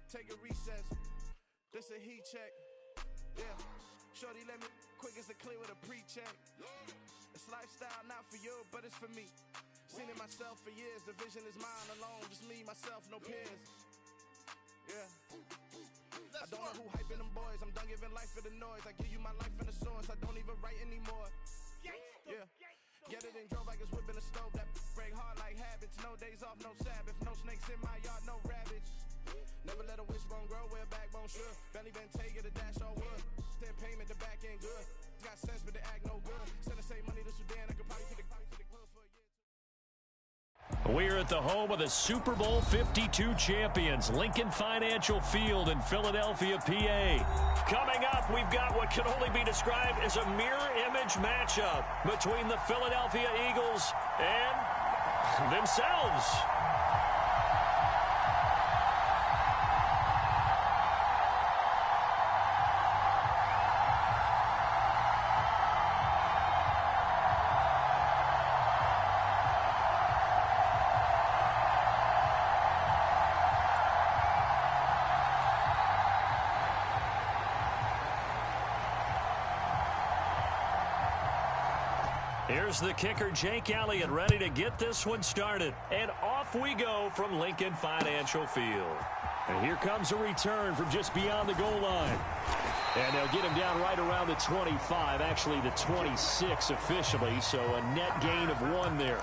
take a recess. This a heat check. Yeah. Shorty let me quick as a clear with a pre-check. It's lifestyle not for you, but it's for me. Seen it myself for years. The vision is mine alone. Just me, myself, no peers. Yeah. I don't know who hyping them boys. I'm done giving life for the noise. I give you my life in the source. I don't even write anymore. Yeah. Get it and drove like it's whipping a stove. That break hard like habits. No days off, no Sabbath. No snakes in my yard, no rabbits. Never let a wishbone grow where a backbone should. Belly been take it a dash on wood. Then payment, the back end good. Got sense, but the act no good. Send the same money to Sudan. I could probably take the club for a year. We're at the home of the Super Bowl 52 champions, Lincoln Financial Field in Philadelphia, PA. Coming up, we've got what can only be described as a mirror image matchup between the Philadelphia Eagles and themselves. Here's the kicker, Jake Elliott, ready to get this one started. And off we go from Lincoln Financial Field. And here comes a return from just beyond the goal line. And they'll get him down right around the 25, actually the 26 officially, so a net gain of 1 there.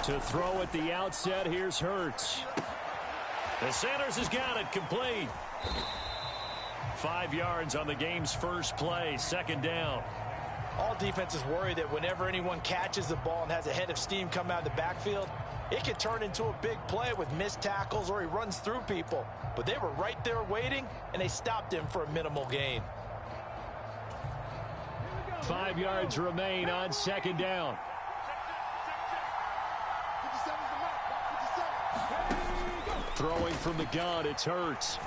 To throw at the outset, here's Hurts. The Sanders has got it complete. 5 yards on the game's first play, second down. All defenses worry that whenever anyone catches the ball and has a head of steam come out of the backfield, it can turn into a big play with missed tackles or he runs through people. But they were right there waiting, and they stopped him for a minimal gain. 5 yards remain on second down. Throwing from the gun, it's Hurts.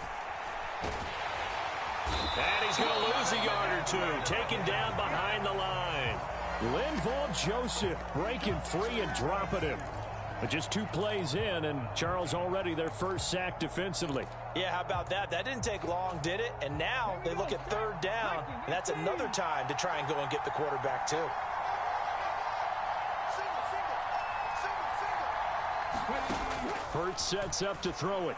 And he's going to lose a yard or two, taken down behind the line. Linval Joseph breaking free and dropping him. But just 2 plays in, and Charles already their first sack defensively. Yeah, how about that? That didn't take long, did it? And now they look at third down, and that's another time to try and go and get the quarterback too. Hurts sets up to throw it.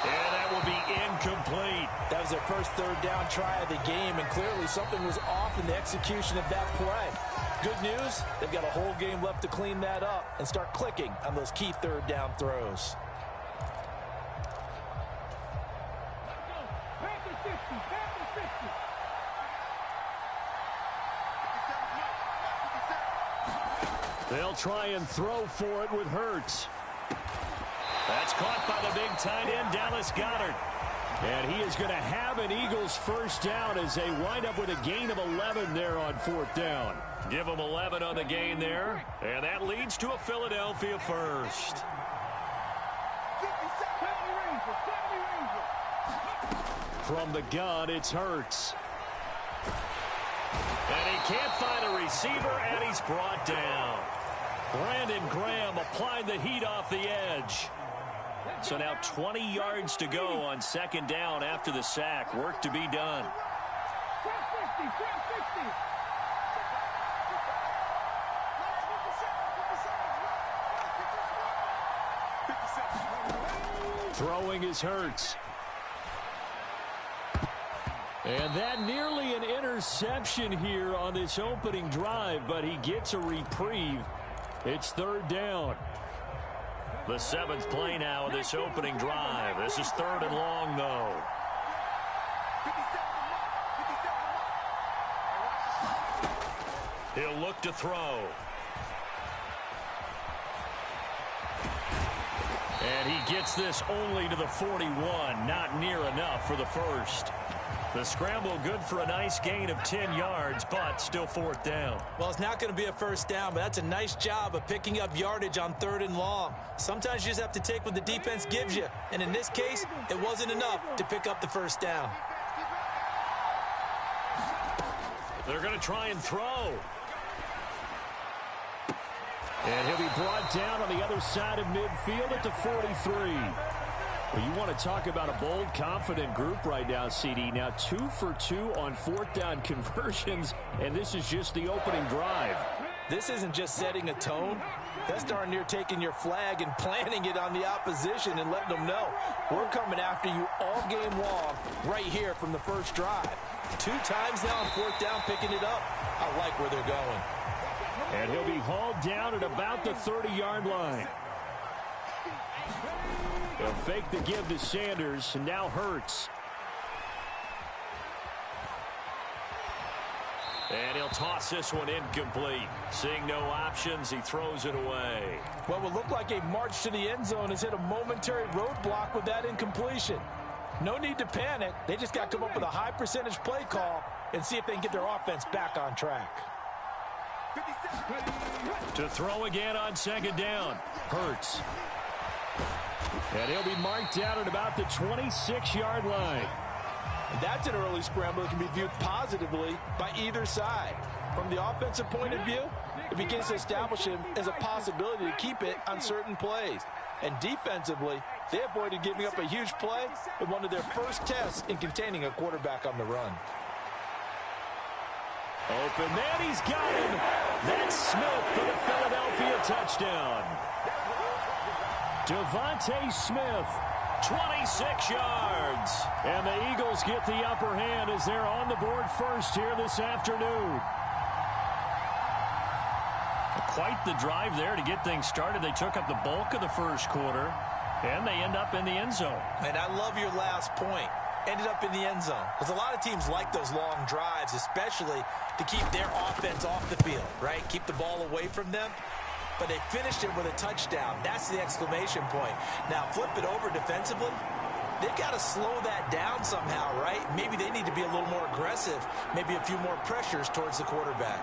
And that will be incomplete. That was their first third down try of the game, and clearly something was off in the execution of that play. Good news, they've got a whole game left to clean that up and start clicking on those key third down throws. They'll try and throw for it with Hurts. That's caught by the big tight end, Dallas Goedert. And he is going to have an Eagles first down as they wind up with a gain of 11 there on fourth down. Give them 11 on the gain there, and that leads to a Philadelphia first. From the gun, it's Hurts. And he can't find a receiver, and he's brought down. Brandon Graham applying the heat off the edge. So now 20 yards to go on second down after the sack. Work to be done. Throwing is Hurts. And that nearly an interception here on this opening drive, but he gets a reprieve. It's third down. The 7th play now of this opening drive. This is third and long, though. He'll look to throw. And he gets this only to the 41. Not near enough for the first. The scramble good for a nice gain of 10 yards, but still 4th down. Well, it's not going to be a first down, but that's a nice job of picking up yardage on 3rd and long. Sometimes you just have to take what the defense gives you, and in this case, it wasn't enough to pick up the first down. They're going to try and throw. And he'll be brought down on the other side of midfield at the 43. Well, you want to talk about a bold, confident group right now, CD. Now 2 for 2 on 4th down conversions, and this is just the opening drive. This isn't just setting a tone. That's darn near taking your flag and planting it on the opposition and letting them know we're coming after you all game long right here from the first drive. 2 times now on 4th down, picking it up. I like where they're going. And he'll be hauled down at about the 30-yard line. They'll fake the give to Sanders, and now Hurts. And he'll toss this one incomplete. Seeing no options, he throws it away. What would look like a march to the end zone has hit a momentary roadblock with that incompletion. No need to panic. They just got to come up with a high percentage play call and see if they can get their offense back on track. To throw again on 2nd down. Hurts. And he'll be marked down at about the 26-yard line. And that's an early scramble that can be viewed positively by either side. From the offensive point of view, it begins to establish him as a possibility to keep it on certain plays. And defensively, they avoided giving up a huge play in one of their first tests in containing a quarterback on the run. Open man, he's got him. That's Smith for the Philadelphia touchdown. Devontae Smith, 26 yards. And the Eagles get the upper hand as they're on the board first here this afternoon. Quite the drive there to get things started. They took up the bulk of the first quarter, and they end up in the end zone. And I love your last point. Ended up in the end zone. Because a lot of teams like those long drives, especially to keep their offense off the field, right? Keep the ball away from them. But they finished it with a touchdown. That's the exclamation point. Now, flip it over defensively. They've got to slow that down somehow, right? Maybe they need to be a little more aggressive. Maybe a few more pressures towards the quarterback.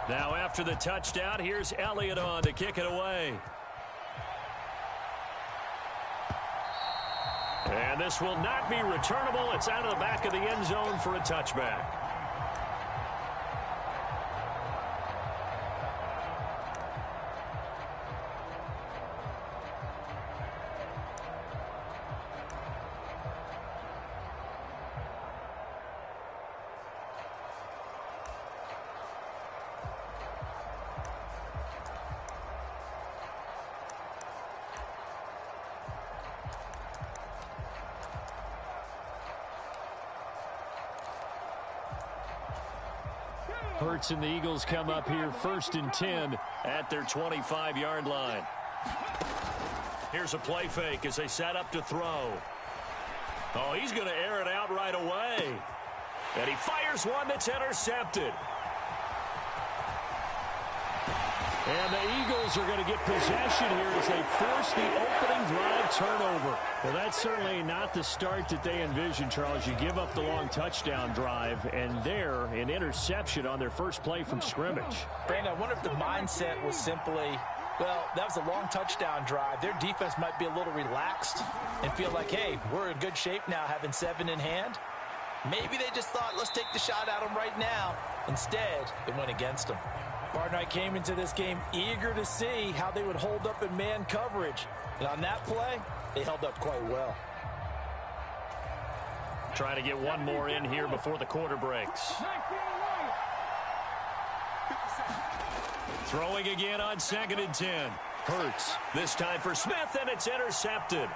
Now after the touchdown, here's Elliott on to kick it away. And this will not be returnable. It's out of the back of the end zone for a touchback. Hurts and the Eagles come up here 1st and 10 at their 25-yard line. Here's a play fake as they set up to throw. Oh, he's going to air it out right away. And he fires one that's intercepted. And the Eagles are going to get possession here as they force the opening drive turnover. Well, that's certainly not the start that they envisioned, Charles. You give up the long touchdown drive, and there, an interception on their first play from scrimmage. Brandon, I wonder if the mindset was simply, well, that was a long touchdown drive. Their defense might be a little relaxed and feel like, hey, we're in good shape now having 7 in hand. Maybe they just thought, let's take the shot at them right now. Instead, it went against them. Barnett came into this game eager to see how they would hold up in man coverage. And on that play, they held up quite well. Trying to get one more in here before the quarter breaks. Throwing again on 2nd and 10. Hurts. This time for Smith, and it's intercepted.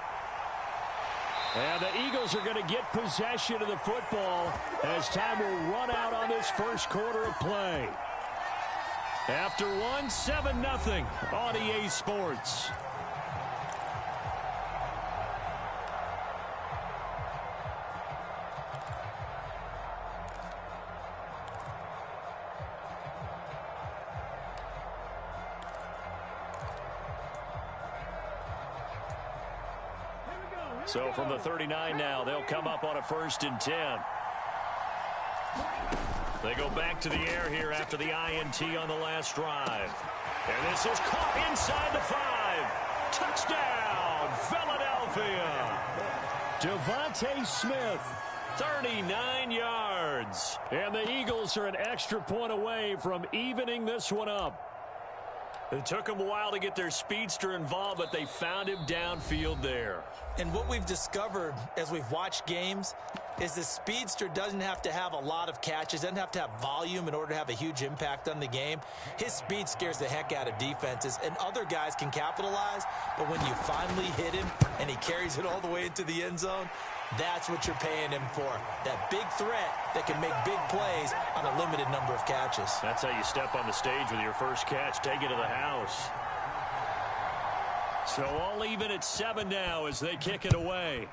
And the Eagles are going to get possession of the football as time will run out on this first quarter of play. After one, 7-0 on EA Sports. So from the 39 now, they'll come up on a 1st and 10. They go back to the air here after the INT on the last drive. And this is caught inside the 5. Touchdown, Philadelphia. Devontae Smith, 39 yards. And the Eagles are an extra point away from evening this one up. It took them a while to get their speedster involved, but they found him downfield there. And what we've discovered as we've watched games is the speedster doesn't have to have a lot of catches, doesn't have to have volume in order to have a huge impact on the game. His speed scares the heck out of defenses, and other guys can capitalize, but when you finally hit him and he carries it all the way into the end zone, that's what you're paying him for. That big threat that can make big plays on a limited number of catches. That's how you step on the stage with your first catch. Take it to the house. So all even at 7 now as they kick it away.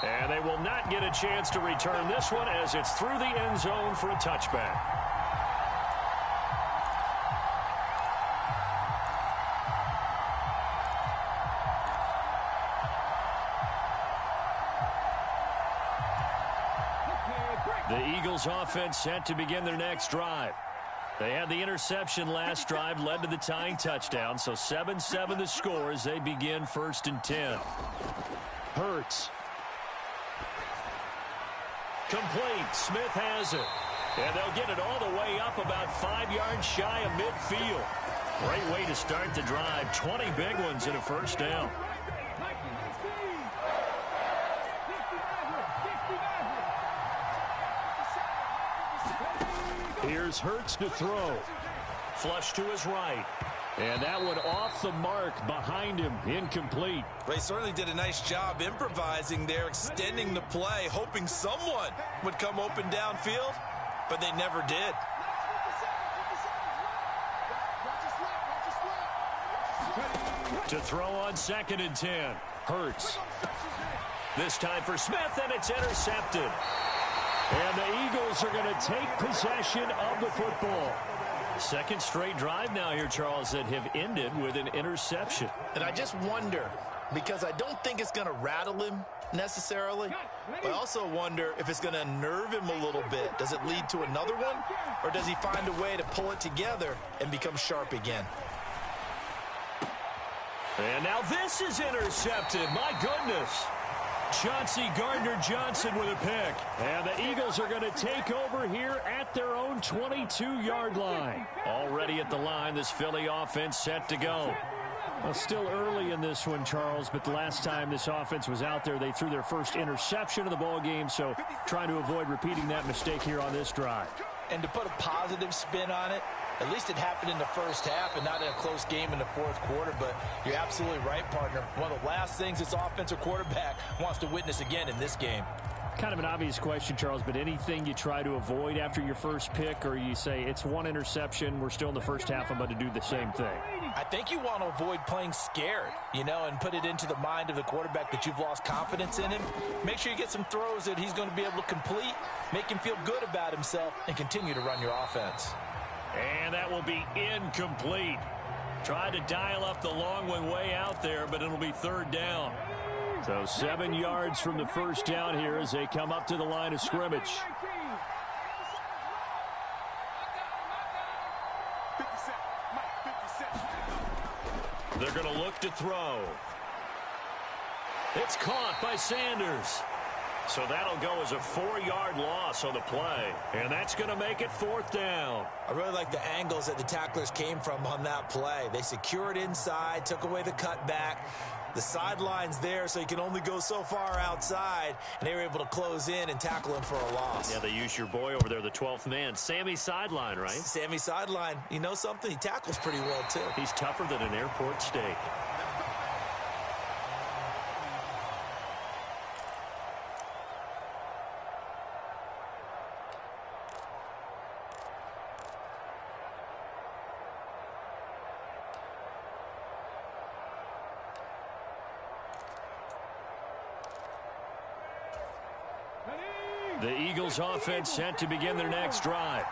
And they will not get a chance to return this one as it's through the end zone for a touchback. The Eagles offense set to begin their next drive. They had the interception last drive, led to the tying touchdown, so 7-7 the score as they begin 1st and 10. Hurts. Complete. Smith has it. And they'll get it all the way up about 5 yards shy of midfield. Great way to start the drive. 20 big ones and a first down. Here's Hurts to throw. Flush to his right. And that one off the mark behind him. Incomplete. They certainly did a nice job improvising there, extending the play, hoping someone would come open downfield, but they never did. To throw on 2nd and 10. Hurts. This time for Smith, and it's intercepted. And the Eagles are going to take possession of the football. Second straight drive now here, Charles, that have ended with an interception. And I just wonder, because I don't think it's going to rattle him necessarily, but I also wonder if it's going to unnerve him a little bit. Does it lead to another one, or does he find a way to pull it together and become sharp again? And now this is intercepted. My goodness. Chauncey Gardner-Johnson with a pick. And the Eagles are going to take over here at their own 22-yard line. Already at the line, this Philly offense set to go. Well, still early in this one, Charles, but the last time this offense was out there, they threw their first interception of the ball game, so trying to avoid repeating that mistake here on this drive. And to put a positive spin on it, at least it happened in the first half and not in a close game in the fourth quarter. But you're absolutely right, partner. One of the last things this offensive quarterback wants to witness again in this game. Kind of an obvious question, Charles, but anything you try to avoid after your first pick, or you say it's one interception, we're still in the first half, I'm about to do the same thing? I think you want to avoid playing scared, and put it into the mind of the quarterback that you've lost confidence in him. Make sure you get some throws that he's going to be able to complete, make him feel good about himself, and continue to run your offense. And that will be incomplete. Tried to dial up the long one way out there, but it'll be 3rd down. So 7 yards from the first down here as they come up to the line of scrimmage. They're going to look to throw. It's caught by Sanders. So that'll go as a 4-yard loss on the play. And that's going to make it 4th down. I really like the angles that the tacklers came from on that play. They secured inside, took away the cutback. The sideline's there, so you can only go so far outside. And they were able to close in and tackle him for a loss. Yeah, they used your boy over there, the 12th man. Sammy Sideline, right? Sammy Sideline. You know something? He tackles pretty well, too. He's tougher than an airport steak. The Eagles offense set to begin their next drive.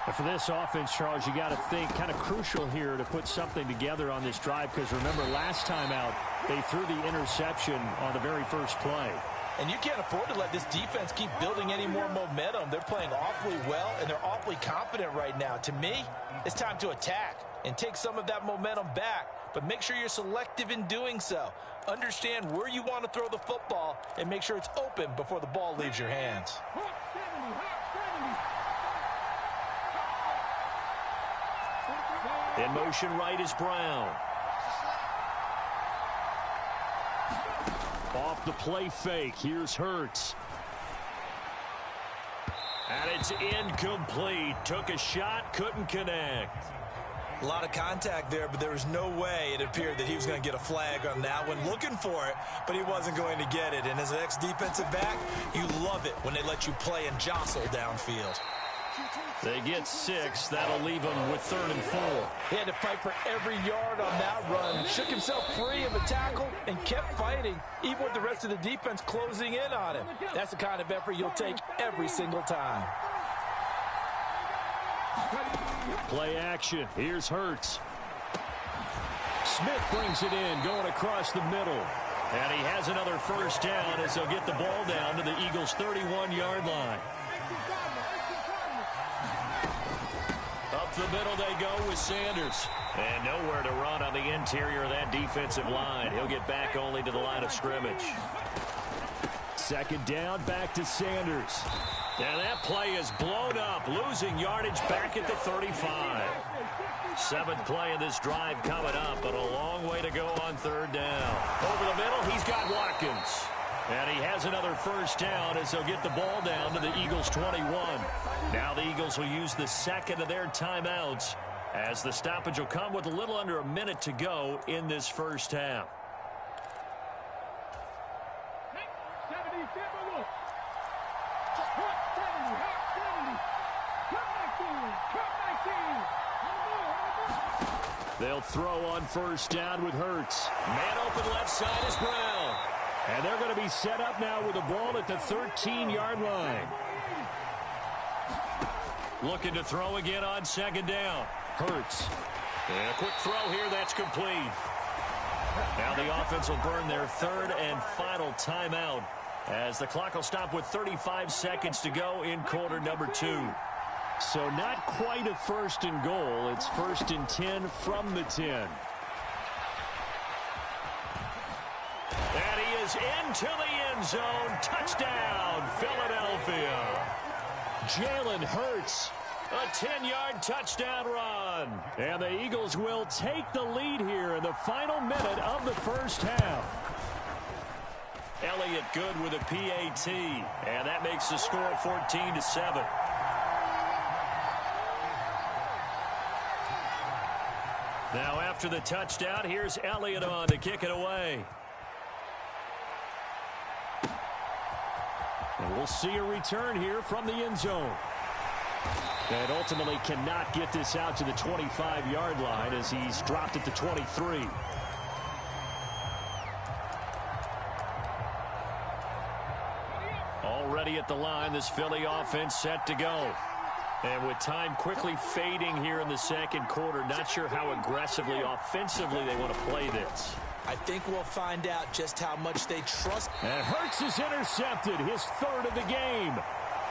And for this offense, Charles, you got to think kind of crucial here to put something together on this drive, because remember last time out they threw the interception on the very first play. And you can't afford to let this defense keep building any more momentum. They're playing awfully well, and they're awfully confident right now. To me, it's time to attack and take some of that momentum back, but make sure you're selective in doing so. Understand where you want to throw the football and make sure it's open before the ball leaves your hands. In motion right is Brown. Off the play fake, here's Hurts. And it's incomplete. Took a shot, couldn't connect. A lot of contact there, but there was no way it appeared that he was going to get a flag on that one. Looking for it, but he wasn't going to get it. And as an ex-defensive back, you love it when they let you play and jostle downfield. They get 6. That'll leave them with 3rd and 4. He had to fight for every yard on that run. Shook himself free of a tackle and kept fighting, even with the rest of the defense closing in on him. That's the kind of effort you'll take every single time. Play action. Here's Hurts. Smith brings it in, going across the middle. And he has another first down as they'll get the ball down to the Eagles' 31-yard line. Up the middle they go with Sanders. And nowhere to run on the interior of that defensive line. He'll get back only to the line of scrimmage. 2nd down, back to Sanders. And that play is blown up, losing yardage back at the 35. 7th play of this drive coming up, but a long way to go on 3rd down. Over the middle, he's got Watkins. And he has another first down as they'll get the ball down to the Eagles' 21. Now the Eagles will use the 2nd of their timeouts as the stoppage will come with a little under a minute to go in this first half. They'll throw on first down with Hurts. Man open left side is Brown. And they're going to be set up now with the ball at the 13-yard line. Looking to throw again on 2nd down. Hurts. And a quick throw here, that's complete. Now the offense will burn their 3rd and final timeout as the clock will stop with 35 seconds to go in quarter number 2. So not quite a 1st and goal. It's 1st and 10 from the 10. And he is into the end zone. Touchdown, Philadelphia. Jalen Hurts, a 10-yard touchdown run. And the Eagles will take the lead here in the final minute of the first half. Elliott good with a PAT, and that makes the score 14-7. Now after the touchdown, here's Elliott on to kick it away. And we'll see a return here from the end zone. And ultimately cannot get this out to the 25-yard line as he's dropped at the 23. Already at the line, this Philly offense set to go. And with time quickly fading here in the 2nd quarter, not sure how aggressively, offensively they want to play this. I think we'll find out just how much they trust. And Hurts is intercepted, his 3rd of the game.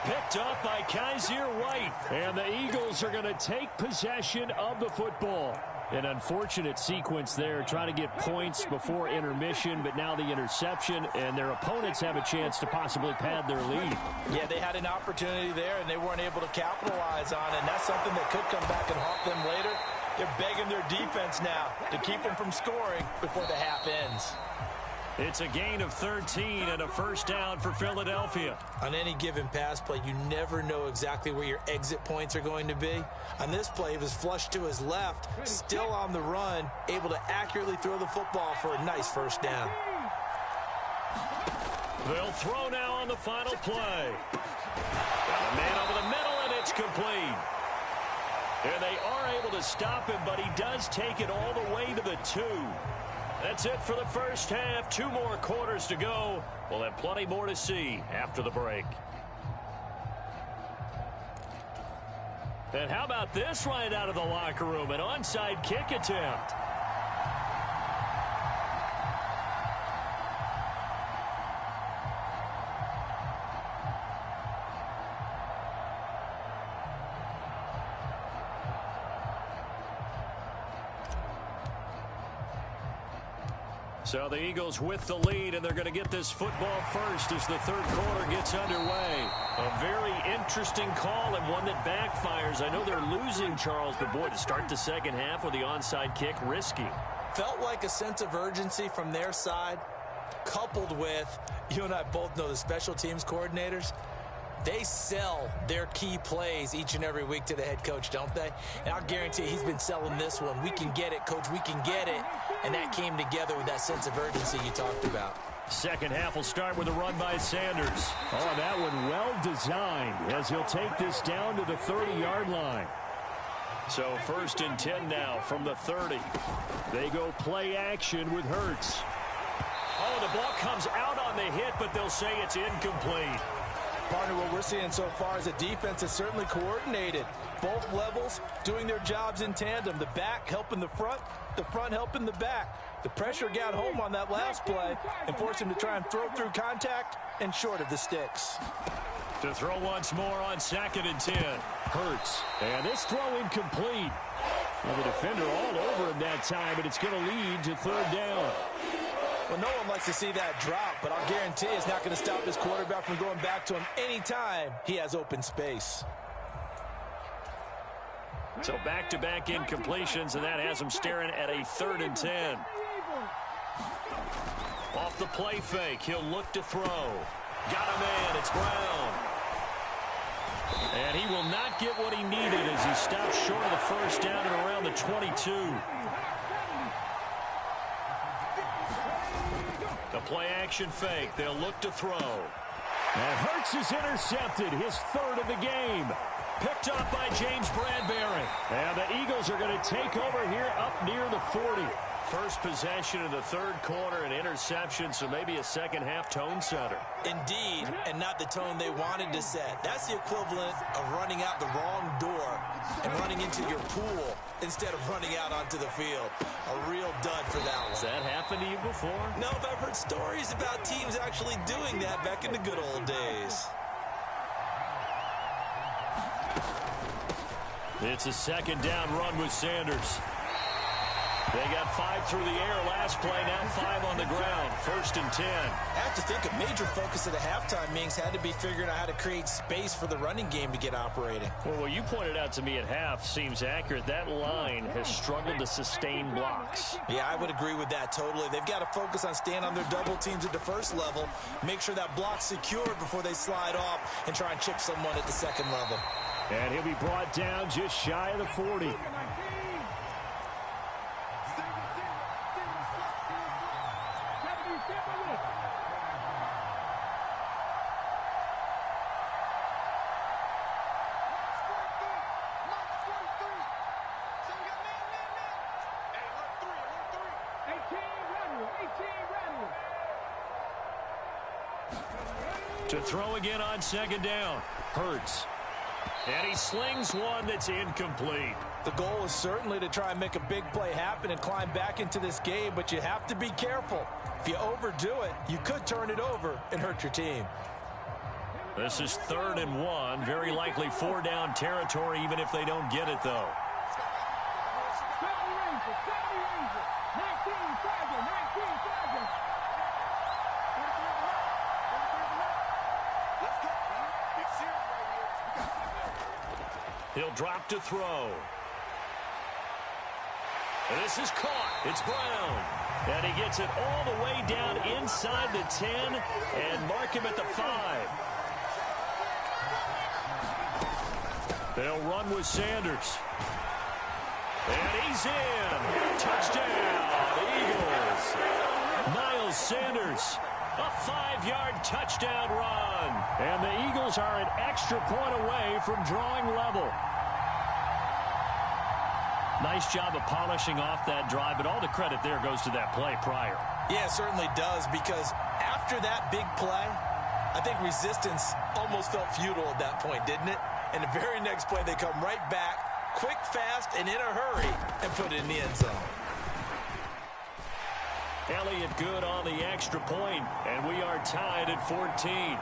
Picked up by Kaiser White. And the Eagles are going to take possession of the football. An unfortunate sequence there, trying to get points before intermission, but now the interception, and their opponents have a chance to possibly pad their lead. Yeah, they had an opportunity there, and they weren't able to capitalize on it, and that's something that could come back and haunt them later. They're begging their defense now to keep them from scoring before the half ends. It's a gain of 13 and a first down for Philadelphia. On any given pass play, you never know exactly where your exit points are going to be. On this play, he was flushed to his left, still on the run, able to accurately throw the football for a nice first down. They'll throw now on the final play. Got a man over the middle, and it's complete. And they are able to stop him, but he does take it all the way to the 2. That's it for the first half. 2 more quarters to go. We'll have plenty more to see after the break. And how about this right out of the locker room? An onside kick attempt. So the Eagles with the lead, and they're going to get this football first as the third quarter gets underway. A very interesting call and one that backfires. I know they're losing, Charles, but boy, to start the second half with the onside kick, risky. Felt like a sense of urgency from their side, coupled with, you and I both know the special teams coordinators, they sell their key plays each and every week to the head coach, don't they? And I'll guarantee he's been selling this one. We can get it, coach, we can get it. And that came together with that sense of urgency you talked about. Second half will start with a run by Sanders. Oh, that one well designed as he'll take this down to the 30-yard line. So 1st and 10 now from the 30. They go play action with Hurts. Oh, the ball comes out on the hit, but they'll say it's incomplete. Partner, what we're seeing so far is a defense that's certainly coordinated. Both levels doing their jobs in tandem. The back helping the front helping the back. The pressure got home on that last play and forced him to try and throw through contact and short of the sticks. To throw once more on 2nd and 10. Hurts. And this throw incomplete. Well, the defender all over him that time, but it's going to lead to 3rd down. Well, no one likes to see that drop, but I'll guarantee it's not going to stop his quarterback from going back to him anytime he has open space. So back-to-back incompletions, and that has him staring at a 3rd and 10. Off the play fake, he'll look to throw. Got a man, it's Brown. And he will not get what he needed as he stops short of the first down at around the 22. The play-action fake. They'll look to throw. And Hurts is intercepted, his 3rd of the game. Picked up by James Bradbury. And the Eagles are going to take over here up near the 40. First possession of the third quarter, an interception, so maybe a second-half tone setter. Indeed, and not the tone they wanted to set. That's the equivalent of running out the wrong door and running into your pool instead of running out onto the field. A real dud for that one. Has that happened to you before? No, but I've heard stories about teams actually doing that back in the good old days. It's a second down run with Sanders. They got 5 through the air last play, now 5 on the ground. 1st and 10. I have to think a major focus of the halftime meetings had to be figuring out how to create space for the running game to get operating. Well, what you pointed out to me at half seems accurate. That line has struggled to sustain blocks. Yeah, I would agree with that totally. They've got to focus on staying on their double teams at the first level, make sure that block's secured before they slide off and try and chip someone at the second level. And he'll be brought down just shy of the 40. To throw again on second down. Hurts. And he slings one that's incomplete. The goal is certainly to try and make a big play happen and climb back into this game, but you have to be careful. If you overdo it, you could turn it over and hurt your team. This is 3rd and 1. Very likely 4-down territory, even if they don't get it, though. He'll drop to throw. This is caught. It's Brown. And he gets it all the way down inside the 10 and mark him at the 5. They'll run with Sanders. And he's in. Touchdown, Eagles. Miles Sanders. A 5-yard touchdown run. And the Eagles are an extra point away from drawing level. Nice job of polishing off that drive, but all the credit there goes to that play prior. Yeah, it certainly does, because after that big play, I think resistance almost felt futile at that point, didn't it? And the very next play, they come right back, quick, fast, and in a hurry, and put it in the end zone. Elliott good on the extra point, and we are tied at 14.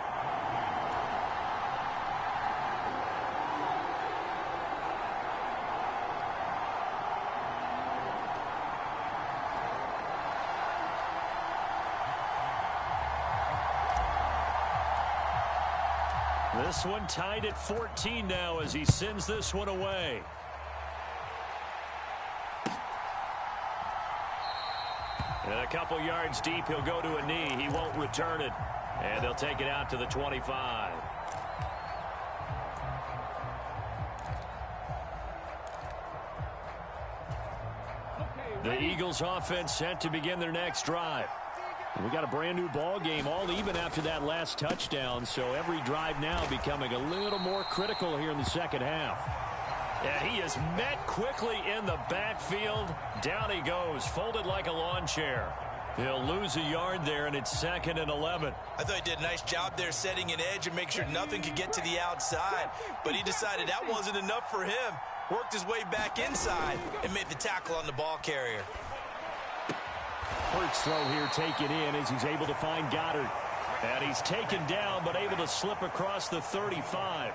This one tied at 14 now as he sends this one away. And a couple yards deep, he'll go to a knee. He won't return it. And they'll take it out to the 25. The Eagles offense set to begin their next drive. We got a brand new ball game, all even after that last touchdown, so every drive now becoming a little more critical here in the second half. And he is met quickly in the backfield. Down he goes, folded like a lawn chair. He'll lose a yard there, and it's 2nd and 11. I thought he did a nice job there setting an edge and make sure nothing could get to the outside, but he decided that wasn't enough for him. Worked his way back inside and made the tackle on the ball carrier. Hurts throw here taken in as he's able to find Goddard. And he's taken down but able to slip across the 35.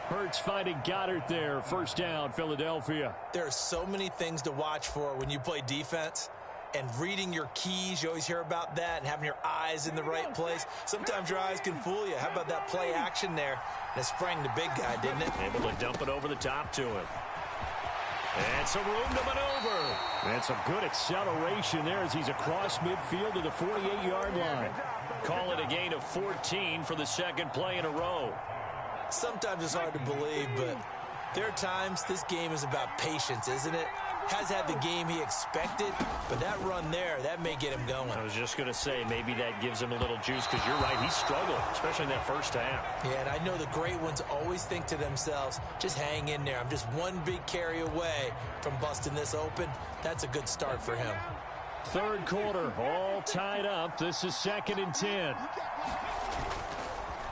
Hurts finding Goddard there. First down, Philadelphia. There are so many things to watch for when you play defense. And reading your keys, you always hear about that, and having your eyes in the right place. Sometimes your eyes can fool you. How about that play action there? And it sprang the big guy, didn't it? Able to dump it over the top to him. And some room to maneuver. And some good acceleration there as he's across midfield to the 48-yard line. Call it a gain of 14 for the second play in a row. Sometimes it's hard to believe, but there are times this game is about patience, isn't it? Has had the game he expected, but that run there, that may get him going. I was just going to say, maybe that gives him a little juice, because you're right, he struggled, especially in that first half. Yeah, and I know the great ones always think to themselves, just hang in there. I'm just one big carry away from busting this open. That's a good start for him. Third quarter, all tied up. This is 2nd and 10.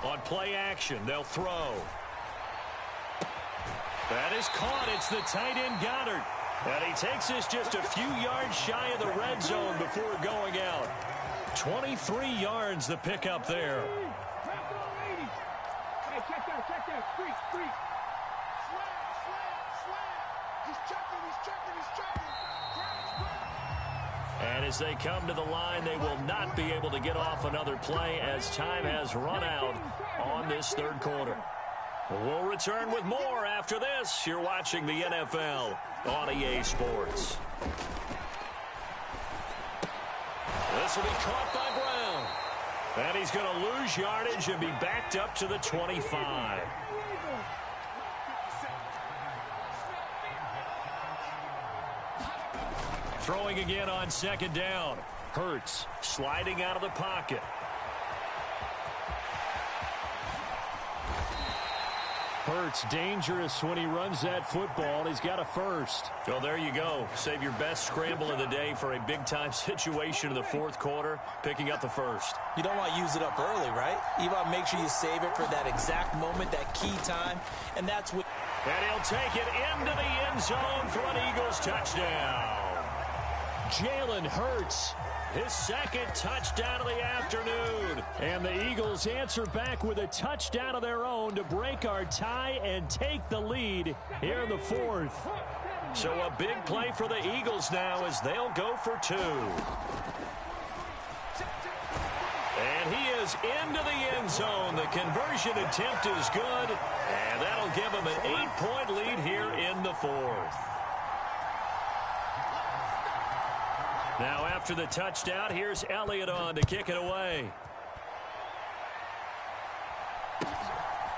On play action, they'll throw. That is caught. It's the tight end Goddard. And he takes this just a few yards shy of the red zone before going out. 23 yards the pickup there. Hey, check that. Freak. He's checking. And as they come to the line, they will not be able to get off another play as time has run out on this third quarter. We'll return with more after this. You're watching the NFL on EA Sports. This will be caught by Brown. And he's going to lose yardage and be backed up to the 25. Throwing again on second down. Hurts sliding out of the pocket. Hurts dangerous when he runs that football. He's got a first. Well, there you go. Save your best scramble of the day for a big-time situation in the fourth quarter, picking up the first. You don't want to use it up early, right? You want to make sure you save it for that exact moment, that key time, and that's what... And he'll take it into the end zone for an Eagles touchdown. Jalen Hurts, his second touchdown of the afternoon. And the Eagles answer back with a touchdown of their own to break our tie and take the lead here in the fourth. So a big play for the Eagles now as they'll go for two. And he is into the end zone. The conversion attempt is good, and that'll give him an 8-point lead here in the fourth. Now after the touchdown, here's Elliott on to kick it away.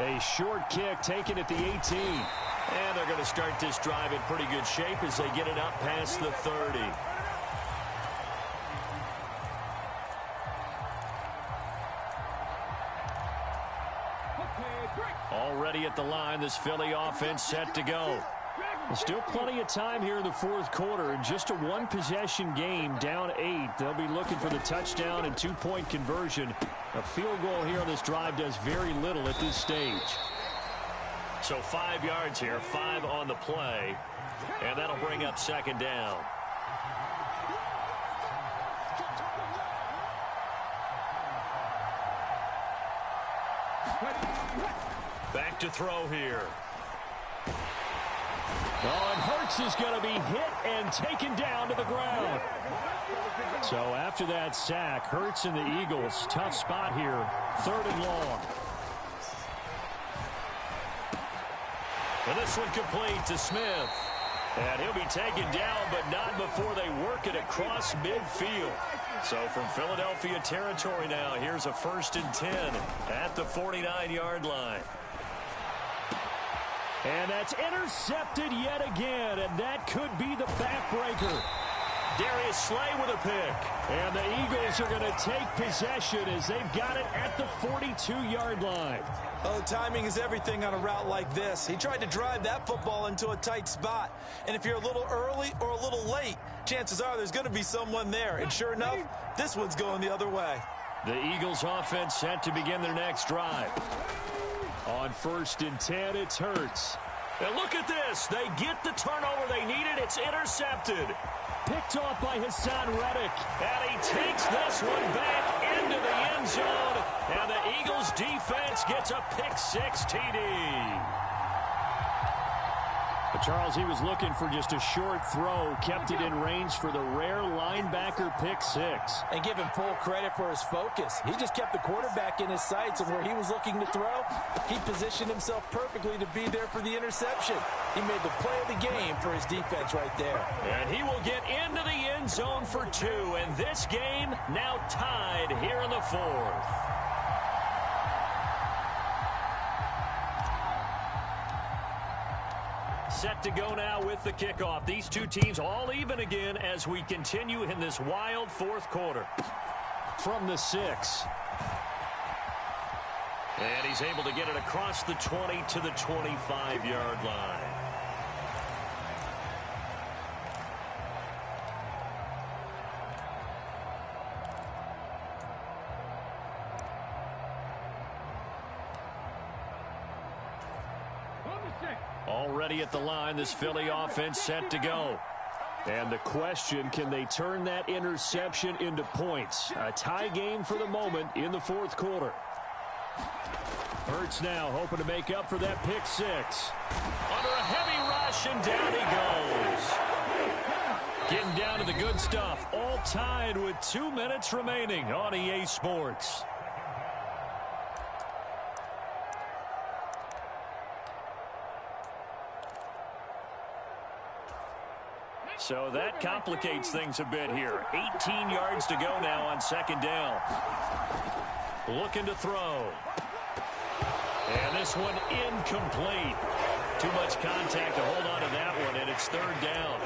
A short kick taken at the 18. And they're going to start this drive in pretty good shape as they get it up past the 30. Already at the line, this Philly offense set to go. Still plenty of time here in the fourth quarter. Just a one-possession game, down 8. They'll be looking for the touchdown and 2-point conversion A field goal here on this drive does very little at this stage. So 5 yards here, 5 on the play, and that'll bring up second down. Back to throw here. Oh, and Hurts is going to be hit and taken down to the ground. So after that sack, Hurts and the Eagles, tough spot here, 3rd and long. And this one complete to Smith. And he'll be taken down, but not before they work it across midfield. So from Philadelphia territory now, here's a 1st and 10 at the 49-yard line. And that's intercepted yet again, and that could be the backbreaker. Darius Slay with a pick. And the Eagles are going to take possession as they've got it at the 42-yard line. Oh, timing is everything on a route like this. He tried to drive that football into a tight spot. And if you're a little early or a little late, chances are there's going to be someone there. And sure enough, this one's going the other way. The Eagles offense set to begin their next drive. On 1st and 10, it's Hurts. And look at this. They get the turnover they needed. It's intercepted. Picked off by Hassan Reddick. And he takes this one back into the end zone. And the Eagles defense gets a pick-6 TD. But Charles, he was looking for just a short throw, kept it in range for the rare linebacker pick-6. And give him full credit for his focus. He just kept the quarterback in his sights, and where he was looking to throw, he positioned himself perfectly to be there for the interception. He made the play of the game for his defense right there. And he will get into the end zone for 2, and this game now tied here in the 4th. Set to go now with the kickoff. These two teams all even again as we continue in this wild 4th quarter. From the 6. And he's able to get it across the 20 to the 25-yard line. Already at the line, this Philly offense set to go. And the question, can they turn that interception into points? A tie game for the moment in the 4th quarter. Hurts now hoping to make up for that pick-6. Under a heavy rush, and down he goes. Getting down to the good stuff. All tied with 2 minutes remaining on EA Sports. So that complicates things a bit here. 18 yards to go now on 2nd down. Looking to throw. And this one incomplete. Too much contact to hold on to that one, and it's 3rd down.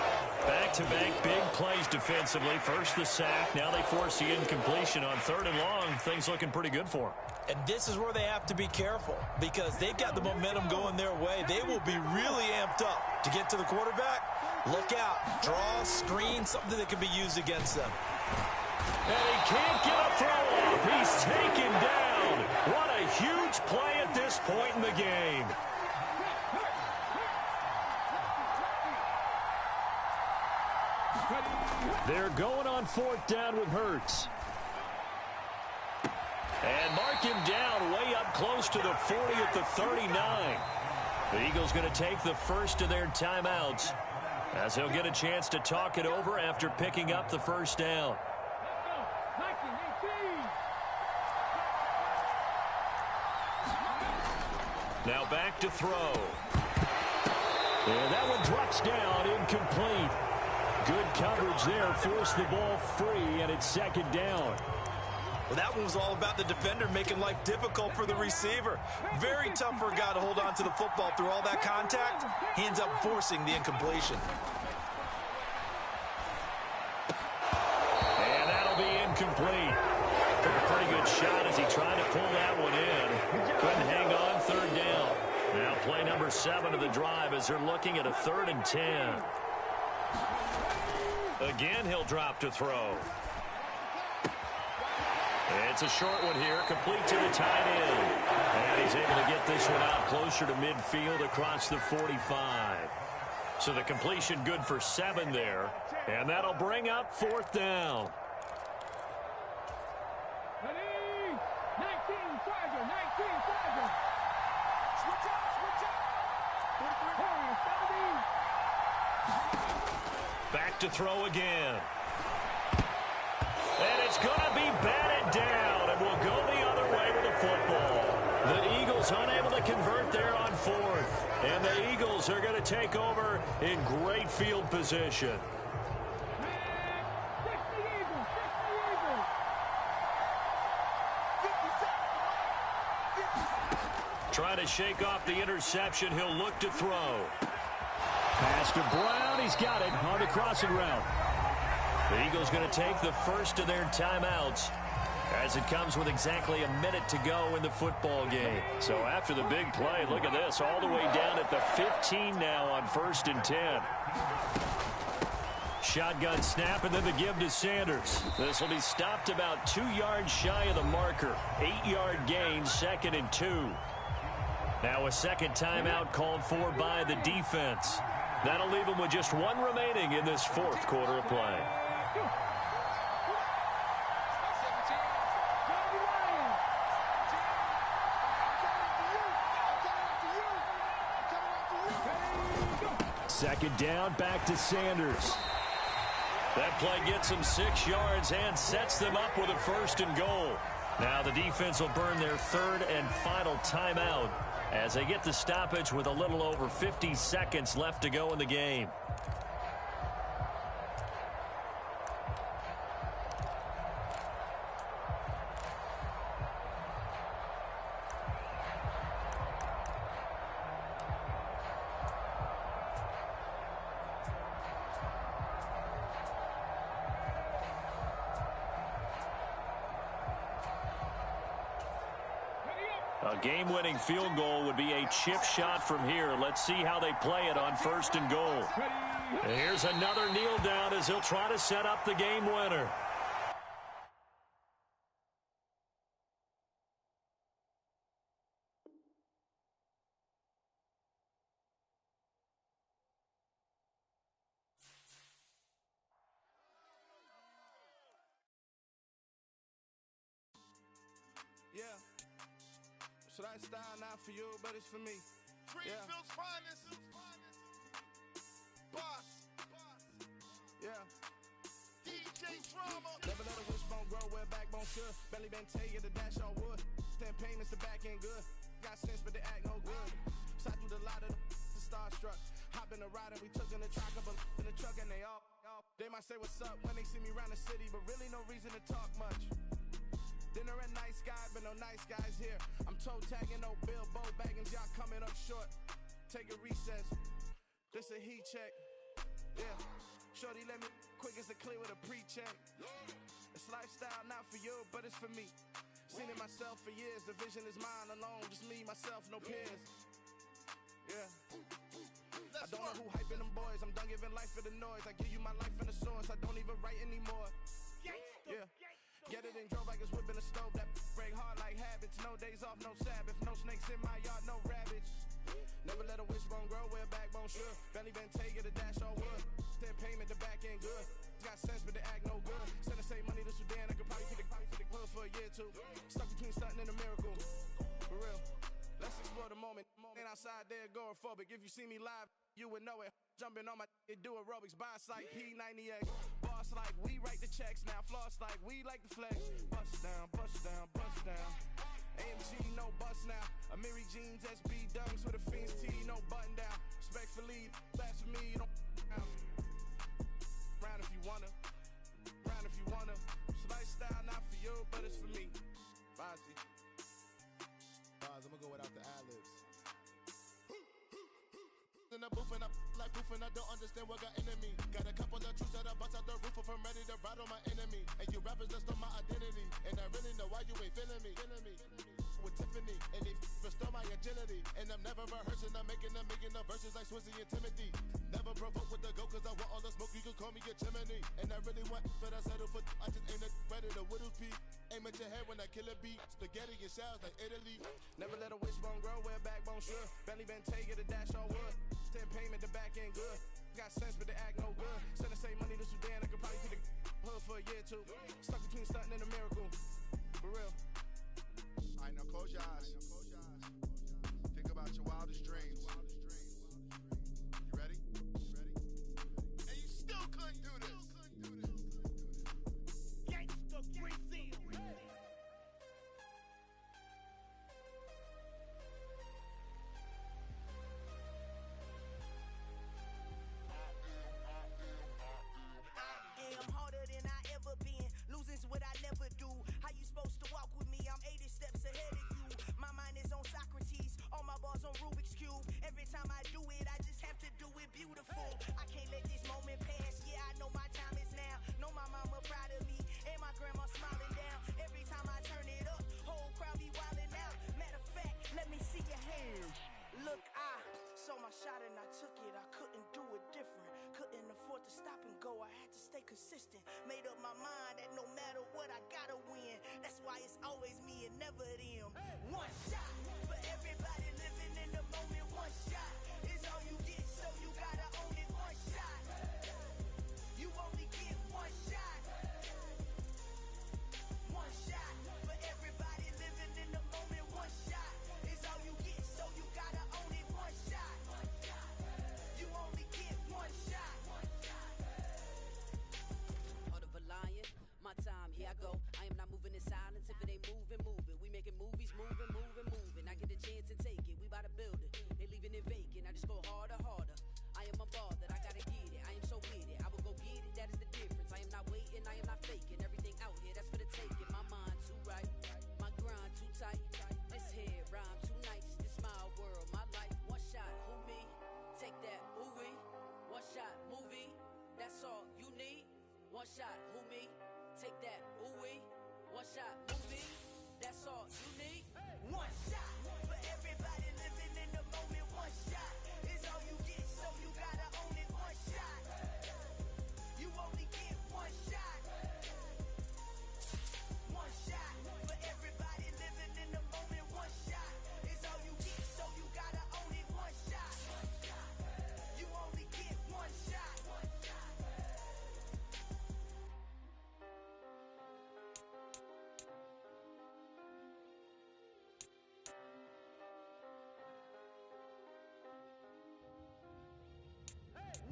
Back-to-back big plays defensively. First the sack. Now they force the incompletion on 3rd and long. Things looking pretty good for them. And this is where they have to be careful because they've got the momentum going their way. They will be really amped up to get to the quarterback. Look out. Draw, screen, something that can be used against them. And he can't get a throw off. He's taken down. What a huge play at this point in the game. They're going on 4th down with Hurts. And mark him down way up close to the 40 at the 39. The Eagles going to take the first of their timeouts as they'll get a chance to talk it over after picking up the 1st down. Now back to throw. And that one drops down, incomplete. Good coverage there, forced the ball free, and it's 2nd down. Well, that one was all about the defender making life difficult for the receiver. Very tough for a guy to hold on to the football through all that contact. He ends up forcing the incompletion. And that'll be incomplete. Took a pretty good shot as he tried to pull that one in. Couldn't hang on, 3rd down. Now play number 7 of the drive as they're looking at a 3rd and 10. Again, he'll drop to throw. It's a short one here, complete to the tight end. And he's able to get this one out closer to midfield across the 45. So the completion good for 7 there. And that'll bring up 4th down. Ready? 19, Tiger, 19, Tiger. Switch up, switch up. Back to throw again. And it's going to be batted down, and we'll go the other way with the football. The Eagles unable to convert there on 4th. And the Eagles are going to take over in great field position. Trying to shake off the interception. He'll look to throw. Pass to Brown. He's got it on the crossing route. The Eagles going to take the first of their timeouts as it comes with exactly a minute to go in the football game. So after the big play, look at this, all the way down at the 15 now on 1st and 10. Shotgun snap and then the give to Sanders. This will be stopped about 2 yards shy of the marker. 8-yard gain, 2nd and 2. Now a second timeout called for by the defense. That'll leave them with just 1 remaining in this 4th quarter of play. Second down, back to Sanders. That play gets them 6 yards and sets them up with a 1st and goal. Now the defense will burn their 3rd and final timeout as they get the stoppage with a little over 50 seconds left to go in the game. A game-winning field goal would be a chip shot from here. Let's see how they play it on 1st and goal. And here's another kneel down as he'll try to set up the game winner. Yeah. So that style not for you, but it's for me. Greenfield's finest. Boss. Yeah. DJ Drama. Never let a wishbone grow where backbone should. Belly been taking the dash on wood. 10 payments, the back end good. Got sense, but they act no good. Sat through the lot of the starstruck. Hop in the ride and we took in the track of in the truck and they all. They might say what's up when they see me around the city, but really no reason to talk much. Dinner and nice guy, but no nice guys here. I'm toe tagging, no Bilbo Baggins, y'all coming up short. Take a recess. This a heat check. Yeah. Shorty let me quick as a clear with a pre-check. It's lifestyle not for you, but it's for me. Seen it myself for years. The vision is mine alone. Just me, myself, no peers. Yeah. I don't know who hyping them boys. I'm done giving life for the noise. I give you my life in the source. I don't even write anymore. Yeah. Get it and drove like it's whipping a stove. That break hard like habits. No days off, no Sabbath. No snakes in my yard, no rabbits. Never let a wishbone grow where backbone should. Belly been taking the dash all wood. 10 payment, the back end good. Got sense, but they act no good. Send the same money to Sudan. I could probably take the hood for a year or two. Stuck between stunting and a miracle. For real. Let's explore the moment. Ain't outside there agoraphobic. If you see me live, you would know it. Jumping on my do aerobics. Boss like P90X. Boss like we write the checks now. Floss like we like the flex. Bust down, bust down, bust down. AMG, no bust now. Amiri jeans, SB dunks with a Fiends tee, no button down. Respectfully, blasphemy, don't down. Round if you wanna. Round if you wanna. It's lifestyle not for you, but it's for me. Bossy. I'm gonna go without the ad-libs. In the booth and I like proof and I don't understand what got into me. Got a couple of truths that I bust out the roof if I'm ready to rattle my enemy. And you rappers just on my identity. And I really know why you ain't feeling me. With Tiffany and they restore my agility. And I'm never rehearsing, I'm making a million of verses like Swizzy and Timothy. Never provoke with the go cause I want all the smoke, you can call me a chimney. And I really want, but I settle for I just ain't ready to whittles pee. Aim at your head when I kill a beat. Spaghetti and shells like Italy. Never let a wishbone grow where a backbone should. Belly been taking a dash all wood. 10 payment, the back end good. Got sense, but they act no good. Send the same money to Sudan, I could probably see the hood for a year or two. Stuck between stunting and a miracle. For real. Alright, now close your eyes. Think about your wildest dreams. You ready? And you still couldn't do this. Gangsta Brazil. I'm harder than I ever been. Losing's what I never do. How you supposed to walk with me? I'm 80 steps ahead of you. My mind is on Socrates. All my bars on Rubik's Cube. Every time I do it, I just have to do it beautiful. I can't let this moment pass. Yeah, I know my time is now. Know my mama proud of me. And my grandma smiling down. Every time I turn it up, whole crowd be wilding out. Matter of fact, let me see your hands. Look, I saw my shot and I took it. I couldn't do it different. Couldn't afford to stop and go. I had to stay consistent. Made up my mind that no matter what, I gotta win. That's why it's always me and never them. One shot for everybody living in the moment. One shot is all you get, so you gotta own it. One shot. You only get one shot. One shot for everybody living in the moment. One shot is all you get, so you gotta own it. One shot. You only get one shot. Heart of a lion, my time, here I go. I am not moving in silence. If it ain't moving, moving. We making movies, moving, moving, moving. I get a chance to take it. We bout to build it. They leaving it vacant. I just go harder, harder. I am a ball that I gotta get it. I am so with it. I will go get it. That is the difference. I am not waiting. I am not faking. Everything out here, that's for the taking. My mind too right. My grind too tight. This head rhyme too nice. This my world, my life. One shot, who me? Take that, ooh-wee. One shot, movie. That's all you need. One shot, who me? Take that, ooh-wee. One shot, movie. That's all you need. One shot for everybody living in the moment. One shot is all you get, so you gotta own it. One shot. You only get one shot. One shot for everybody living in the moment. One shot is all you get, so you gotta own it. One shot. You only get one shot.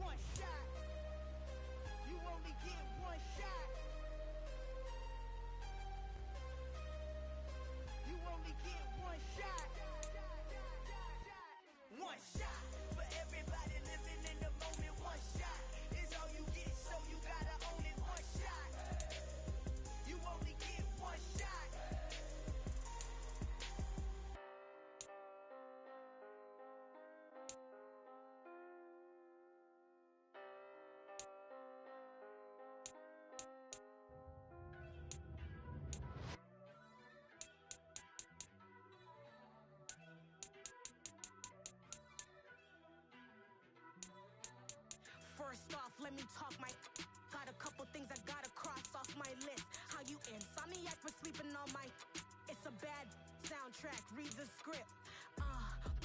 One shot. You only get one shot. You only get one shot. One shot for everybody living in the moment. One shot is all you get, so you gotta own it. One shot. You only get one shot. First off, let me talk my. Got a couple things I gotta cross off my list. How you insomniac for sleeping on my. It's a bad soundtrack. Read the script.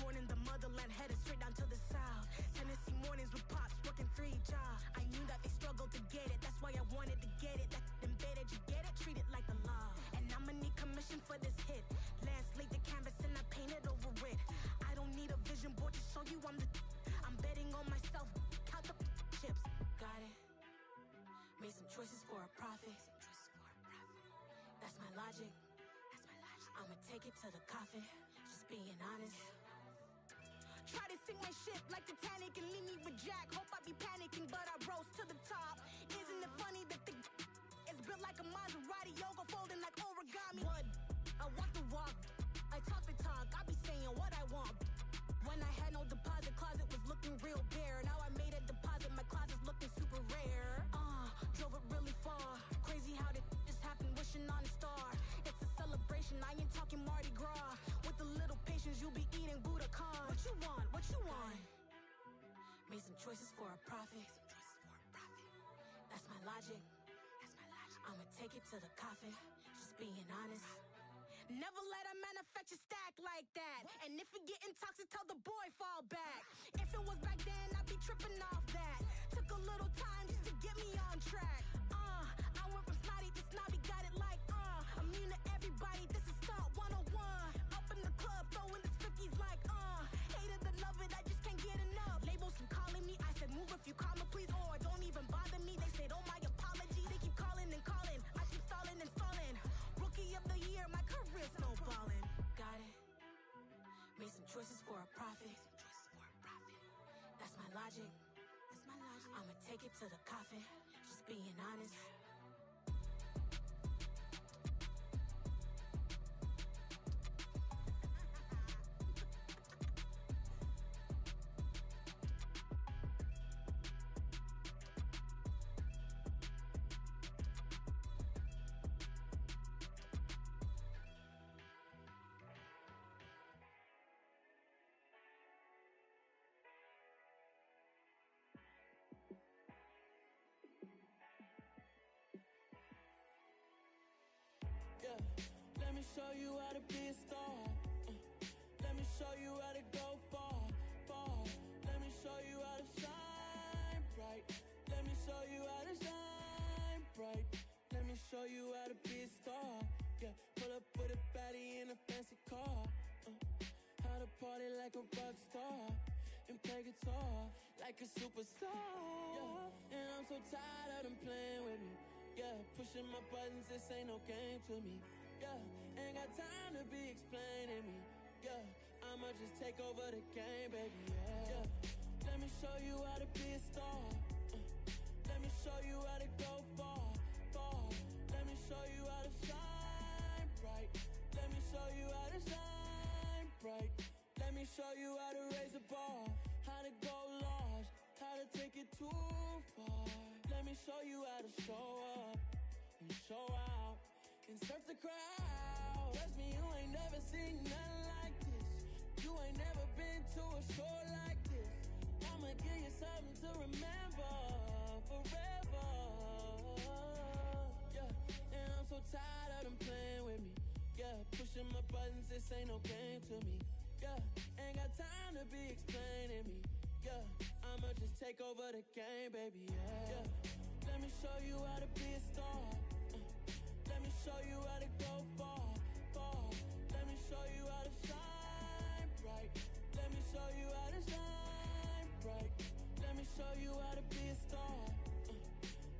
Born in the motherland, headed straight down to the south. Tennessee mornings with pops, working 3 jobs. I knew that they struggled to get it. That's why I wanted to get it. That embedded, you get it? Treat it like the law. And I'ma need commission for this hit. Last laid the canvas and I painted over it. I don't need a vision board to show you I'm the. I'm betting on myself. Count the chips. Got it. Made some choices for a profit. That's my logic. I'ma take it to the coffin. Just being honest. Try to sink my ship like Titanic and leave me with Jack. Hope I be panicking, but I rose to the top. Isn't it funny that the is built like a Maserati, yoga folding like origami? What? I walk the walk, I talk the talk. I be saying what I want. When I had no deposit, closet was looking real bare. Now I made a deposit, my closet's looking super rare. Drove it really far. Crazy how did just happen, wishing on a star. It's a celebration, I ain't talking Mardi Gras. With a little patience, you'll be eating Budokan. What you want? What you want? Made some choices for a profit. That's my logic. I'ma take it to the coffin. Just just being honest. Never let a manufacture stack like that. And if it getting toxic, tell the boy fall back. If it was back then, I'd be tripping off that. Took a little time just to get me on track. I went from snotty to snobby, got it like immune to everybody, this is stunt 101. Up in the club, throwing the 50s like hated to love it, I just can't get enough. Labels keep calling me, I said move if you call me please, or don't even bother me. They said oh my apology, they keep calling and calling. I keep stalling and stalling. Rookie of the year, my career snowballing. Got it. Made some choices for a profit. That's my logic. I'ma take it to the coffin. Just being honest. Yeah, let me show you how to be a star. Let me show you how to go far, far. Let me show you how to shine bright. Let me show you how to shine bright. Let me show you how to be a star. Yeah, pull up with a baddie in a fancy car. How to party like a rock star and play guitar like a superstar. Yeah, and I'm so tired of them playing with me. Yeah, pushing my buttons, this ain't no game to me. Yeah, ain't got time to be explaining me. Yeah, I'ma just take over the game, baby. Yeah, let me show you how to be a star. Let me show you how to go far, far. Let me show you how to shine bright. Let me show you how to shine bright. Let me show you how to raise a bar, how to go large, how to take it too far. Let me show you how to show up and show out and surf the crowd. Trust me, you ain't never seen nothing like this. You ain't never been to a show like this. I'ma give you something to remember forever. Yeah, and I'm so tired of them playing with me. Yeah, pushing my buttons, this ain't no game to me. Yeah, ain't got time to be explaining me. Yeah, I'ma just take over the game, baby. Yeah, let me show you how to be a star. Let me show you how to go far, far. Let me show you how to shine bright. Let me show you how to shine bright. Let me show you how to be a star.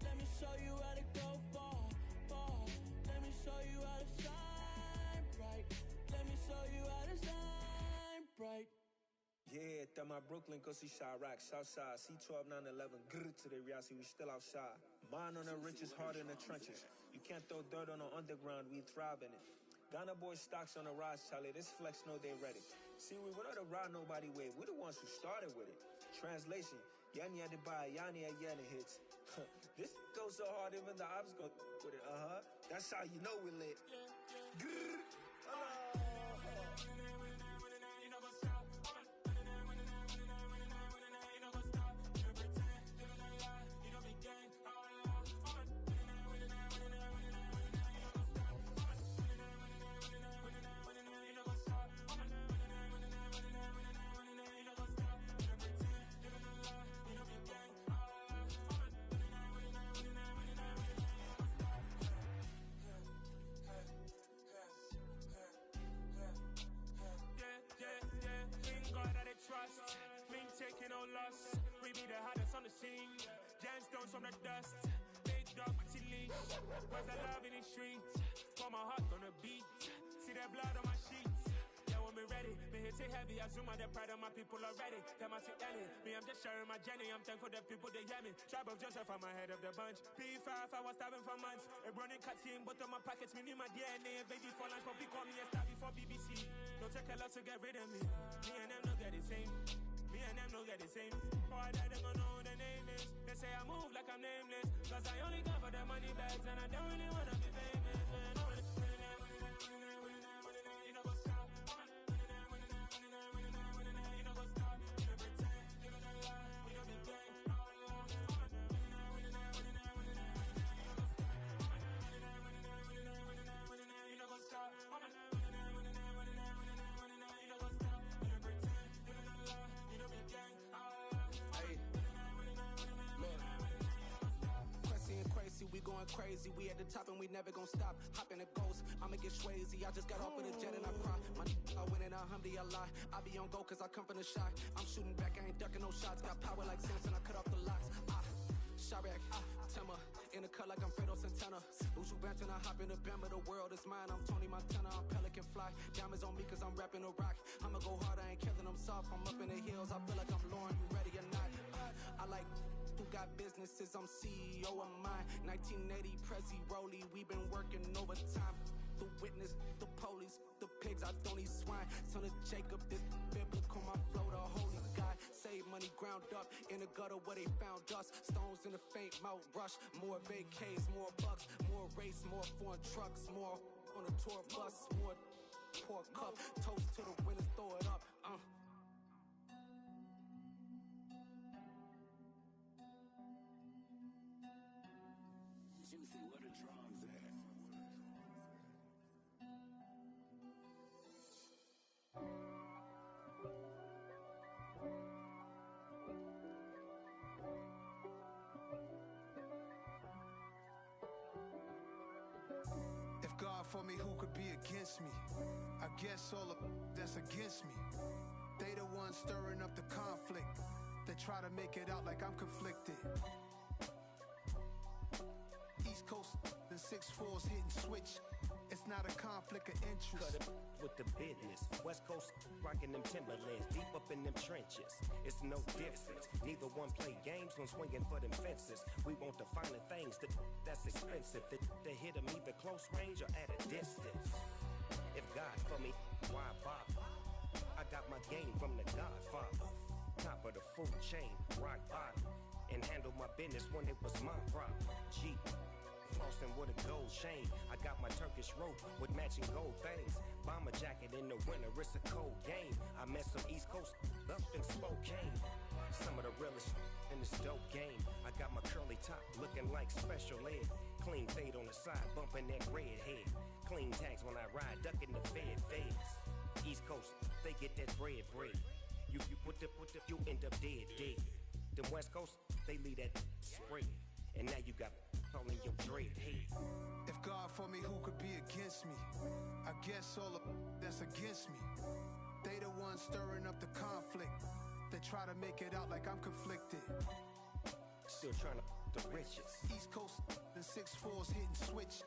Let me show you how to go far, far. Let me show you how to shine bright. Let me show you how to shine bright. Yeah, that my Brooklyn, go see Chirac, Southside, C12, 911, grr to the reality, we still outside. Mine on the richest, heart in the trenches. You can't throw dirt on the underground, we thrive in it. Ghana boys stocks on the rise, Charlie, this flex know they ready. See, we went on the ride nobody wave, we the ones who started with it. Translation, Yani had to buy, Yani had Yana hits. This goes so hard, even the ops go with it, That's how you know we lit. Grr, taking no loss. We be the hottest on the scene. Gemstones from the dust. Big dog with leash. Where's the love in the streets? Pour my heart on the beat. See that blood on my sheets. Yeah, when we ready, me hit it heavy. I zoom out the pride of my people already. Them I see Ellie. Me, I'm just sharing my journey. I'm thankful the people they hear me. Tribe of Joseph, I'm ahead of the bunch. P5, I was starving for months. A running cut team, but on my pockets, me need my DNA. Baby for lunch, but we call me a star before BBC. Don't take a lot to get rid of me. Me and them don't get the same. Me and them don't get the same. For that, they gon' know who the name is. They say I move like I'm nameless. Cause I only go for the money bags. And I don't really wanna be famous. Man, I wanna you know what's up. You know what's up. You know pretend. You know lie. You know be gang. going crazy. We at the top and we never gonna stop. Hop in a ghost, I'ma get Swayze. I just got off with a jet and I cry. I went in a Humvee, I lie. I be on go cause I come from the shot. I'm shooting back, I ain't ducking no shots. Got power like Samson, I cut off the locks. Chirac, Timmer, in the cut like I'm Fredo Santana. Uju Banton, I hop in the Bama, the world is mine. I'm Tony Montana, I'm Pelican Fly. Diamonds on me cause I'm rapping a rock. I'ma go hard, I ain't killing them soft. I'm up in the hills, I feel like I'm Lauren, you ready or not? I like who got businesses, I'm CEO of mine. 1980 Prezi Rolly, we been working overtime. The witness, the police, the pigs, I don't eat swine. Son of Jacob, this biblical, my flow, the holy God. Save money ground up in the gutter where they found us. Stones in the faint mouth rush. More vacays, more bucks, more race, more foreign trucks, more on a tour bus, more pour cup. Toast to the winners, throw it up. Juicy, where the drums at? If God for me, who could be against me? I guess all of that's against me. They the ones stirring up the conflict. They try to make it out like I'm conflicted. East Coast and 6'4's hitting switch. It's not a conflict of interest. Cut it with the business. West Coast rocking them Timberlands, deep up in them trenches. It's no difference. Neither one play games when swinging for them fences. We want the finer things that's expensive. They hit them either close range or at a distance. If God for me, why bother? I got my game from the Godfather. Top of the food chain, rock bottom. And handle my business when it was my problem. Jeep. Flossing with a gold chain. I got my Turkish rope with matching gold things. Bomber jacket in the winter, it's a cold game. I met some East Coast up in Spokane. Some of the realest in this dope game. I got my curly top looking like special ed. Clean fade on the side, bumping that red head. Clean tags when I ride, ducking the feds. East Coast, they get that bread. You put the, you end up dead. Them West Coast, they leave that spread. And now you got all in your dread head. If God for me, who could be against me? I guess all of that's against me. They the ones stirring up the conflict. They try to make it out like I'm conflicted. Still trying to the riches. East Coast and 6'4's hitting switch.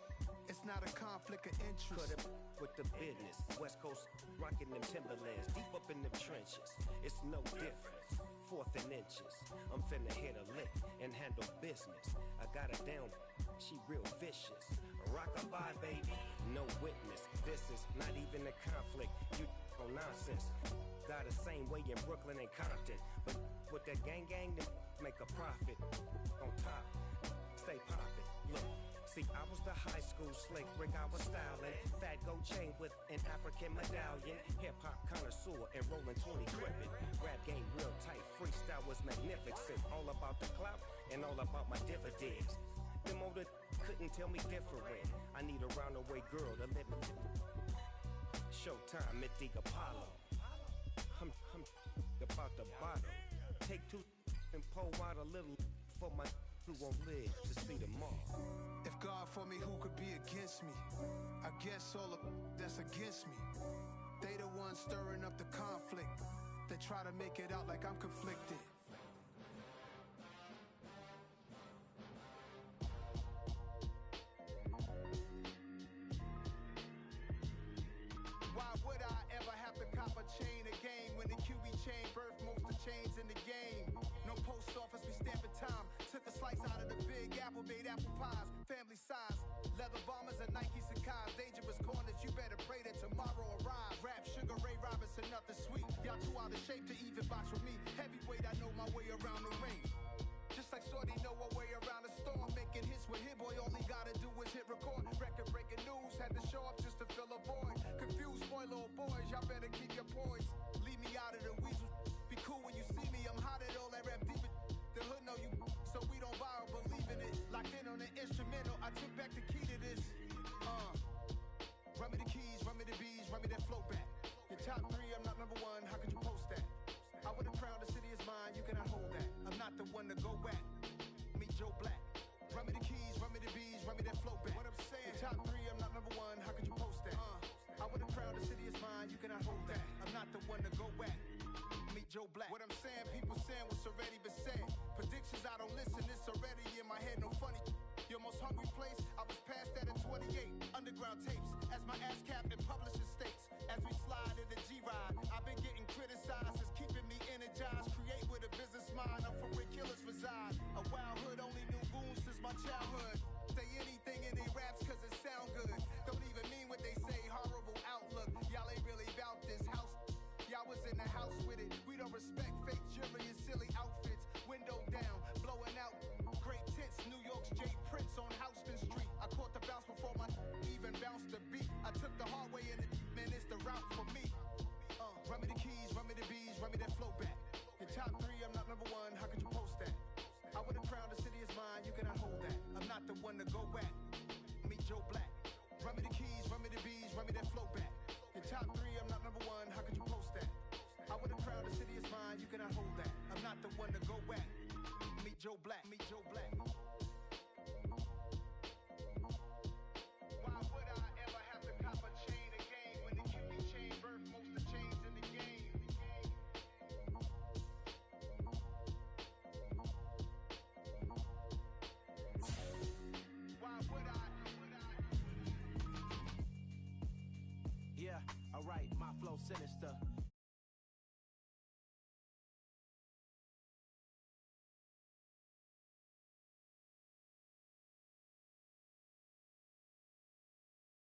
It's not a conflict of interest. Cut it with the business. West Coast rocking them Timberlands, deep up in them trenches. It's no difference. 4th and inches. I'm finna hit a lick and handle business. I got her down, she real vicious. Rock-a-bye, baby, no witness. This is not even a conflict. You on nonsense. Got the same way in Brooklyn and Compton. But with that gang, then make a profit. On top, stay poppin'. Look. See, I was the high school slick Rick, I was styling. Fat gold chain with an African medallion. Hip-hop connoisseur and rolling 20 gripping. Rap game real tight, freestyle was magnificent. All about the clout and all about my dividends. Them older couldn't tell me different. I need a roundaway girl to live in. Showtime at the Apollo. I'm about the bottom. Take 2 and pour out a little for my who won't live to see tomorrow. If God for me, who could be against me? I guess all of that's against me. They the ones stirring up the conflict. They try to make it out like I'm conflicted. Why would I ever have to cop a chain again when the QB chain birthed most of the chains in the game? No post office, we stamping time. Took a slice out of the big apple, made apple pies. Family size, leather bombers and Nike Sacai's. Dangerous corners, you better pray that tomorrow arrives. Rap, Sugar Ray Robinson, nothing sweet. Y'all too out of shape to even box with me. Heavyweight, I know my way around the ring. Just like Shorty know her way around the storm. Making hits with Hit Boy, all he gotta do is hit record. Record breaking news, had to show up just to fill a void. Confused boy, little boys, y'all better keep your poise. Leave me out of the weasel. Be cool when you see me, I'm hot at all that rap deep. The hood know you, so we don't borrow, believe in it. Locked in on the instrumental, I took back the key to this. Run me the keys, run me the bees, run me that flow back. Your top 3, I'm not number 1, how could you post that? I would've crowned the city is mine, you cannot hold that. I'm not the one to go back. Meet Joe Black. Run me the keys, run me the bees, run me one to go at. Meet Joe Black. What I'm saying, people saying what's already been said. Predictions, I don't listen, it's already in my head, no funny. Your most hungry place, I was past that at 28. Underground tapes, as my ass cap in publishing states. As we slide in the G-Ride, I've been getting criticized, it's keeping me energized. Create with a business mind, I'm from where killers reside. A wild hood, only knew goons since my childhood. Say anything in they raps cause it sound good. Don't even mean what they say, horrible outlook. Y'all ain't really about this house. Y'all was in the house with it. We don't respect fake jewelry and silly outfits. Window down, blowing out great tits. New York's Jay Prince on Houston Street. I caught the bounce before my even bounced the beat. I took the hard way in it, man, it's the route for me. Run me the keys, run me the bees, run me that flow back. Your top 3, I'm not number 1, how could you post that? I would've crowned the city is mine, you cannot hold that. I'm not the one to go at. Meet Joe Black. Run me the keys, run me the bees, run me that flow back. Your top 3, I'm not number 1, how could you post that? I would've crowned the city is mine, you cannot hold that. I'm not the one to go at. Meet Joe Black.